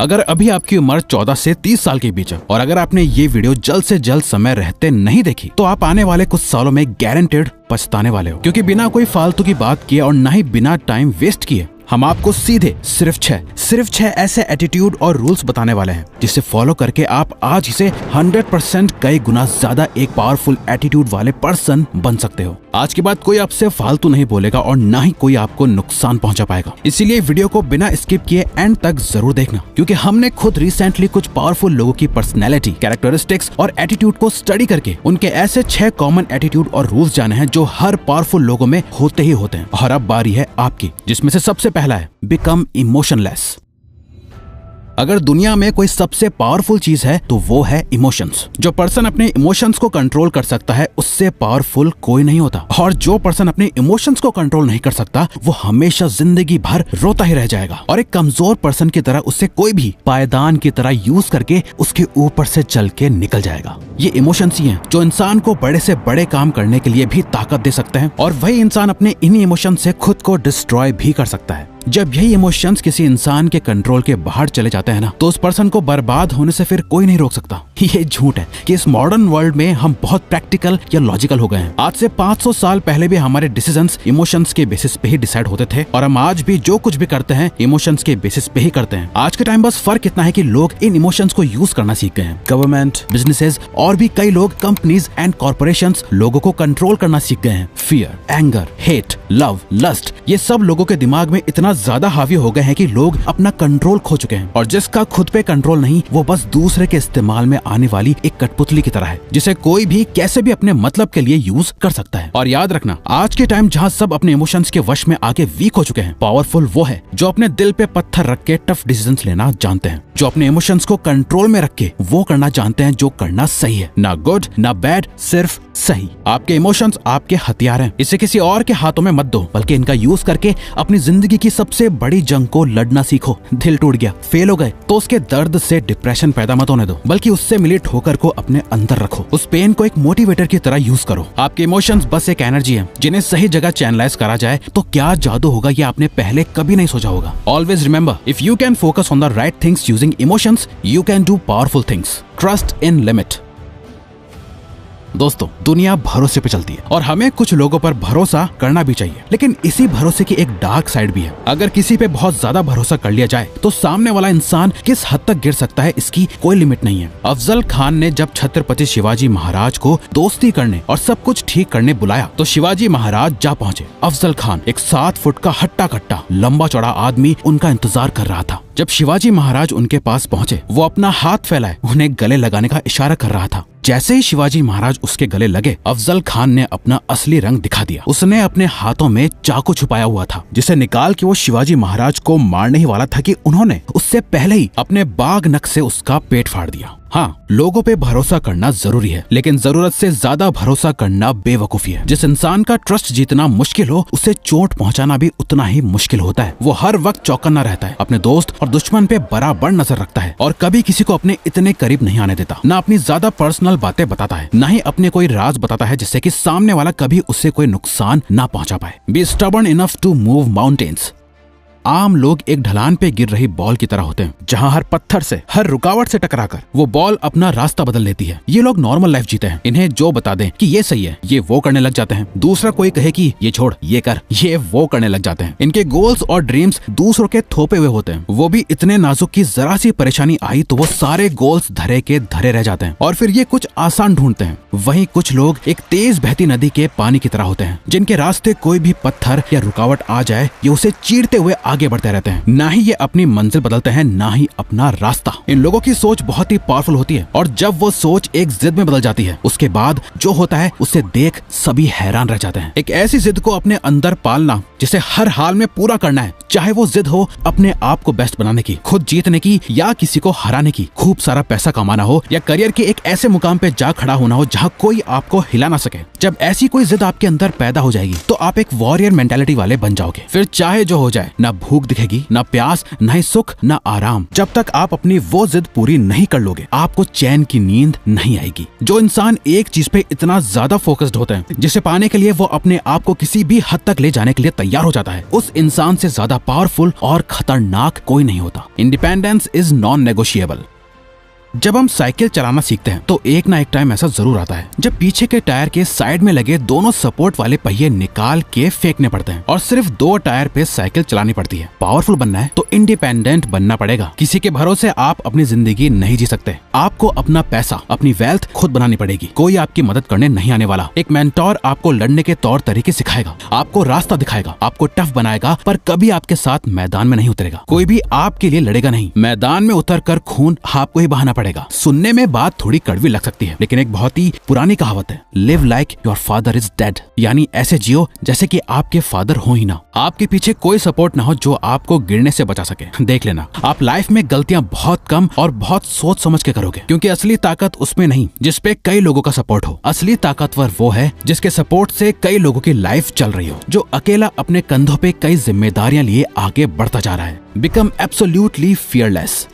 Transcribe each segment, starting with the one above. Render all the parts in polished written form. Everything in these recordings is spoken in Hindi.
अगर अभी आपकी उम्र 14 से 30 साल के बीच है और अगर आपने ये वीडियो जल्द से जल्द समय रहते नहीं देखी तो आप आने वाले कुछ सालों में गारंटेड पछताने वाले हो, क्योंकि बिना कोई फालतू की बात किए और ना ही बिना टाइम वेस्ट किए हम आपको सीधे सिर्फ छह ऐसे एटीट्यूड और रूल्स बताने वाले हैं जिसे फॉलो करके आप आज से 100% कई गुना ज्यादा एक पावरफुल एटीट्यूड वाले पर्सन बन सकते हो। आज के बाद कोई आपसे फालतू नहीं बोलेगा और ना ही कोई आपको नुकसान पहुंचा पाएगा। इसीलिए वीडियो को बिना स्किप किए एंड तक जरूर देखना, क्योंकि हमने खुद रिसेंटली कुछ पावरफुल लोगों की पर्सनैलिटी, कैरेक्टरिस्टिक्स और एटीट्यूड को स्टडी करके उनके ऐसे 6 कॉमन एटीट्यूड और रूल्स जाने हैं जो हर पावरफुल लोगों में होते ही होते हैं। और अब बारी है आपकी, जिसमें से सबसे पहला है बिकम इमोशनलेस। अगर दुनिया में कोई सबसे पावरफुल चीज है तो वो है इमोशंस। जो पर्सन अपने इमोशंस को कंट्रोल कर सकता है उससे पावरफुल कोई नहीं होता, और जो पर्सन अपने इमोशंस को कंट्रोल नहीं कर सकता वो हमेशा जिंदगी भर रोता ही रह जाएगा। और एक कमजोर पर्सन की तरह उससे कोई भी पायदान की तरह यूज करके उसके ऊपर से चल के निकल जाएगा। ये इमोशंस ही हैं जो इंसान को बड़े से बड़े काम करने के लिए भी ताकत दे सकते हैं, और वही इंसान अपने इन्हीं इमोशन से खुद को डिस्ट्रॉय भी कर सकता है। जब यही इमोशंस किसी इंसान के कंट्रोल के बाहर चले जाते हैं ना, तो उस पर्सन को बर्बाद होने से फिर कोई नहीं रोक सकता। ये झूठ है कि इस मॉडर्न वर्ल्ड में हम बहुत प्रैक्टिकल या लॉजिकल हो गए हैं। आज से 500 साल पहले भी हमारे डिसीजंस इमोशंस के बेसिस पे ही डिसाइड होते थे, और हम आज भी जो कुछ भी करते हैं इमोशंस के बेसिस पे ही करते हैं। आज के टाइम बस फर्क इतना है कि लोग इन इमोशंस को यूज करना सीख गए हैं। गवर्नमेंट, बिजनेसेस और भी कई लोग, कंपनीज एंड कॉर्पोरेशंस लोगों को कंट्रोल करना सीख गए हैं। Fear, anger, hate, love, lust, ये सब लोगों के दिमाग में इतना ज्यादा हावी हो गए हैं कि लोग अपना कंट्रोल खो चुके हैं। और जिसका खुद पे कंट्रोल नहीं, वो बस दूसरे के इस्तेमाल में आने वाली एक कठपुतली की तरह है, जिसे कोई भी कैसे भी अपने मतलब के लिए यूज कर सकता है। और याद रखना, आज के टाइम जहाँ सब अपने इमोशंस के वश में आके वीक हो चुके हैं, पावरफुल वो है जो अपने दिल पे पत्थर रख के टफ डिसीजंस लेना जानते हैं, जो अपने इमोशंस को कंट्रोल में रख के वो करना जानते हैं जो करना सही है, ना गुड ना बैड, सिर्फ सही। आपके इमोशंस आपके हथियार हैं, इसे किसी और के हाथों में मत दो, बल्कि इनका यूज करके अपनी जिंदगी की सबसे बड़ी जंग को लड़ना सीखो। दिल टूट गया, फेल हो गए, तो उसके दर्द से डिप्रेशन पैदा मत होने दो, बल्कि उससे मिली ठोकर को अपने अंदर रखो। उस पेन को एक मोटिवेटर की तरह यूज करो। आपके इमोशंस बस एक एनर्जी है, जिन्हें सही जगह चैनलाइज करा जाए तो क्या जादू होगा ये आपने पहले कभी नहीं सोचा होगा। Always remember, if you can focus on the right things using emotions, you can do powerful things. Trust in limit. दोस्तों, दुनिया भरोसे पे चलती है और हमें कुछ लोगों पर भरोसा करना भी चाहिए, लेकिन इसी भरोसे की एक डार्क साइड भी है। अगर किसी पे बहुत ज्यादा भरोसा कर लिया जाए तो सामने वाला इंसान किस हद तक गिर सकता है इसकी कोई लिमिट नहीं है। अफजल खान ने जब छत्रपति शिवाजी महाराज को दोस्ती करने और सब कुछ ठीक करने बुलाया तो शिवाजी महाराज जा पहुंचे। अफजल खान, एक 7 फुट का हट्टा कट्टा लंबा चौड़ा आदमी, उनका इंतजार कर रहा था। जब शिवाजी महाराज उनके पास पहुंचे, वो अपना हाथ फैलाए उन्हें गले लगाने का इशारा कर रहा था। जैसे ही शिवाजी महाराज उसके गले लगे, अफजल खान ने अपना असली रंग दिखा दिया। उसने अपने हाथों में चाकू छुपाया हुआ था, जिसे निकाल के वो शिवाजी महाराज को मारने ही वाला था कि उन्होंने उससे पहले ही अपने बाघ नख से उसका पेट फाड़ दिया। हाँ, लोगों पे भरोसा करना जरूरी है, लेकिन जरूरत से ज्यादा भरोसा करना बेवकूफी है। जिस इंसान का ट्रस्ट जीतना मुश्किल हो, उसे चोट पहुंचाना भी उतना ही मुश्किल होता है। वो हर वक्त चौकन्ना रहता है, अपने दोस्त और दुश्मन पे बराबर नजर रखता है, और कभी किसी को अपने इतने करीब नहीं आने देता। ना अपनी ज्यादा पर्सनल बातें बताता है, ना ही अपने कोई राज बताता है जिससे कि सामने वाला कभी उससे कोई नुकसान ना पहुंचा पाए। Be stubborn enough to move mountains. आम लोग एक ढलान पे गिर रही बॉल की तरह होते हैं, जहां हर पत्थर से, हर रुकावट से टकराकर वो बॉल अपना रास्ता बदल लेती है। ये लोग नॉर्मल लाइफ जीते हैं। इन्हें जो बता दें कि ये सही है, ये वो करने लग जाते हैं। दूसरा कोई कहे कि ये छोड़, ये कर, ये वो करने लग जाते हैं। इनके गोल्स और ड्रीम्स दूसरों के थोपे हुए होते हैं। वो भी इतने नाजुक कि जरा सी परेशानी आई तो वो सारे गोल्स धरे के धरे रह जाते हैं, और फिर ये कुछ आसान ढूंढते हैं। वहीं कुछ लोग एक तेज बहती नदी के पानी की तरह होते हैं, जिनके रास्ते कोई भी पत्थर या रुकावट आ जाए, ये उसे चीरते हुए आगे बढ़ते रहते हैं। ना ही ये अपनी मंजिल बदलते हैं, ना ही अपना रास्ता। इन लोगों की सोच बहुत ही पावरफुल होती है, और जब वो सोच एक जिद में बदल जाती है, उसके बाद जो होता है उसे देख सभी हैरान रह जाते हैं। एक ऐसी जिद को अपने अंदर पालना जिसे हर हाल में पूरा करना है, चाहे वो जिद हो अपने आप को बेस्ट बनाने की, खुद जीतने की, या किसी को हराने की, खूब सारा पैसा कमाना हो, या करियर के एक ऐसे मुकाम पे जा खड़ा होना हो जहाँ कोई आपको हिला ना सके। जब ऐसी कोई जिद आपके अंदर पैदा हो जाएगी तो आप एक वॉरियर मेंटालिटी वाले बन जाओगे। फिर चाहे जो हो जाए, ना भूख दिखेगी, ना प्यास, ना ही सुख, ना आराम। जब तक आप अपनी वो जिद पूरी नहीं कर लोगे, आपको चैन की नींद नहीं आएगी। जो इंसान एक चीज पे इतना ज्यादा फोकस्ड होता है जिसे पाने के लिए वो अपने आप को किसी भी हद तक ले जाने के लिए तैयार हो जाता है, उस इंसान से ज्यादा पावरफुल और खतरनाक कोई नहीं होता। Independence is non negotiable. जब हम साइकिल चलाना सीखते हैं तो एक ना एक टाइम ऐसा जरूर आता है जब पीछे के टायर के साइड में लगे दोनों सपोर्ट वाले पहिए निकाल के फेंकने पड़ते हैं और सिर्फ 2 टायर पे साइकिल चलानी पड़ती है। पावरफुल बनना है तो इंडिपेंडेंट बनना पड़ेगा। किसी के भरोसे आप अपनी जिंदगी नहीं जी सकते। आपको अपना पैसा, अपनी वेल्थ खुद बनानी पड़ेगी। कोई आपकी मदद करने नहीं आने वाला। एक मेंटोर आपको लड़ने के तौर तरीके सिखाएगा, आपको रास्ता दिखाएगा, आपको टफ बनाएगा, पर कभी आपके साथ मैदान में नहीं उतरेगा। कोई भी आपके लिए लड़ेगा नहीं। मैदान में उतर कर खून आपको ही बहाना पड़ेगा। सुनने में बात थोड़ी कड़वी लग सकती है, लेकिन एक बहुत ही पुरानी कहावत है, live like your father is dead, यानी ऐसे जियो जैसे कि आपके फादर हो ही ना। आपके पीछे कोई सपोर्ट ना हो जो आपको गिरने से बचा सके। देख लेना, आप लाइफ में गलतियां बहुत कम और बहुत सोच समझ के करोगे, क्योंकि असली ताकत उसमें नहीं जिसपे कई लोगों का सपोर्ट हो। असली ताकतवर वो है जिसके सपोर्ट से कई लोगों की लाइफ चल रही हो, जो अकेला अपने कंधों पे कई जिम्मेदारियां लिए आगे बढ़ता जा रहा है। Become absolutely fearless.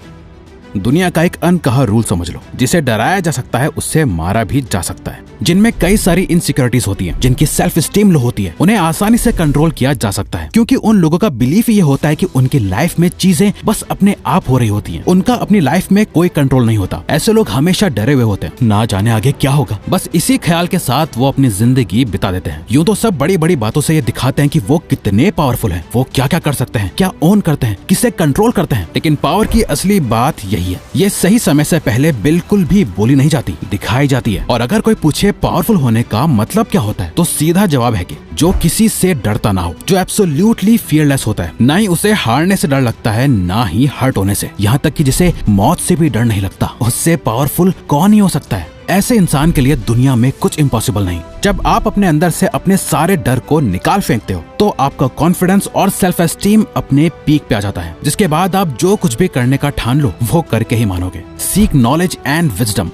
दुनिया का एक अनकहा रूल समझ लो, जिसे डराया जा सकता है उससे मारा भी जा सकता है। जिनमें कई सारी इनसिक्योरिटीज होती हैं, जिनकी सेल्फ स्टीम लो होती है, उन्हें आसानी से कंट्रोल किया जा सकता है, क्योंकि उन लोगों का बिलीफ ये होता है कि उनकी लाइफ में चीजें बस अपने आप हो रही होती हैं। उनका अपनी लाइफ में कोई कंट्रोल नहीं होता। ऐसे लोग हमेशा डरे हुए होते हैं, ना जाने आगे क्या होगा। बस इसी ख्याल के साथ वो अपनी जिंदगी बिता देते हैं। यूं तो सब बड़ी बड़ी बातों से ये दिखाते हैं कि वो कितने पावरफुल हैं, वो क्या क्या कर सकते हैं, क्या ओन करते हैं, किसे कंट्रोल करते हैं। लेकिन पावर की असली बात यही है, ये सही समय से पहले बिल्कुल भी बोली नहीं जाती, दिखाई जाती है। और अगर कोई पूछे पावरफुल होने का मतलब क्या होता है, तो सीधा जवाब है कि जो किसी से डरता ना हो, जो एब्सोल्युटली फियरलेस होता है। ना ही उसे हारने से डर लगता है, ना ही हर्ट होने से, यहाँ तक कि जिसे मौत से भी डर नहीं लगता। उससे पावरफुल कौन ही हो सकता है। ऐसे इंसान के लिए दुनिया में कुछ इम्पॉसिबल नहीं। जब आप अपने अंदर से अपने सारे डर को निकाल फेंकते हो, तो आपका कॉन्फिडेंस और सेल्फ एस्टीम अपने पीक पे आ जाता है, जिसके बाद आप जो कुछ भी करने का ठान लो वो करके ही मानोगे। Seek knowledge and wisdom.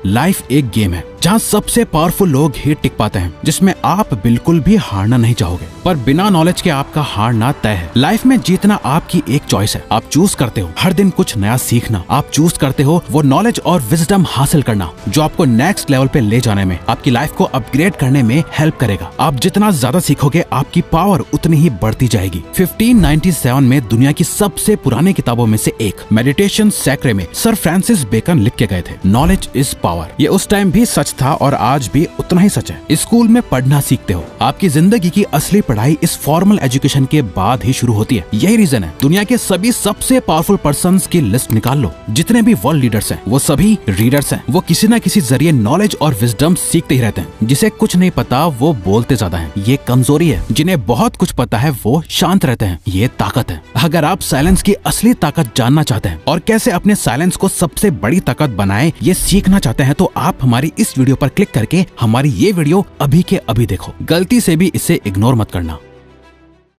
Life एक गेम है जहाँ सबसे पावरफुल लोग ही टिक पाते हैं, जिसमें आप बिल्कुल भी हारना नहीं चाहोगे, पर बिना नॉलेज के आपका हारना तय है। लाइफ में जीतना आपकी एक चॉइस है। आप चूज करते हो हर दिन कुछ नया सीखना, आप चूज करते हो वो नॉलेज और विजडम हासिल करना जो आपको नेक्स्ट लेवल पे ले जाने में, आपकी लाइफ को अपग्रेड करने में हेल्प करेगा। आप जितना ज्यादा सीखोगे, आपकी पावर उतनी ही बढ़ती जाएगी। 1597 में दुनिया की सबसे पुरानी किताबों में से एक मेडिटेशन सैक्रे में सर फ्रांसिस बेकन लिख के गए थे, नॉलेज इज पावर। ये उस टाइम भी सच था और आज भी उतना ही सच है। स्कूल में पढ़ना सीखते हो, आपकी जिंदगी की असली पढ़ाई इस फॉर्मल एजुकेशन के बाद ही शुरू होती है। यही रीजन है दुनिया के सभी सबसे पावरफुल पर्संस की लिस्ट निकाल लो, जितने भी वर्ल्ड लीडर्स हैं वो सभी रीडर्स हैं। वो किसी न किसी जरिए नॉलेज और विजडम सीखते ही रहते हैं। जिसे कुछ नहीं पता वो बोलते ज्यादा है, ये कमजोरी है। जिन्हें बहुत कुछ पता है वो शांत रहते हैं, ये ताकत है। अगर आप साइलेंस की असली ताकत जानना चाहते हैं और कैसे अपने साइलेंस को सबसे बड़ी ताकत बनाए, ये सीखना चाहते हैं, तो आप हमारी इस वीडियो पर क्लिक करके हमारी ये वीडियो अभी के अभी देखो। गलती से भी इसे इग्नोर मत करना।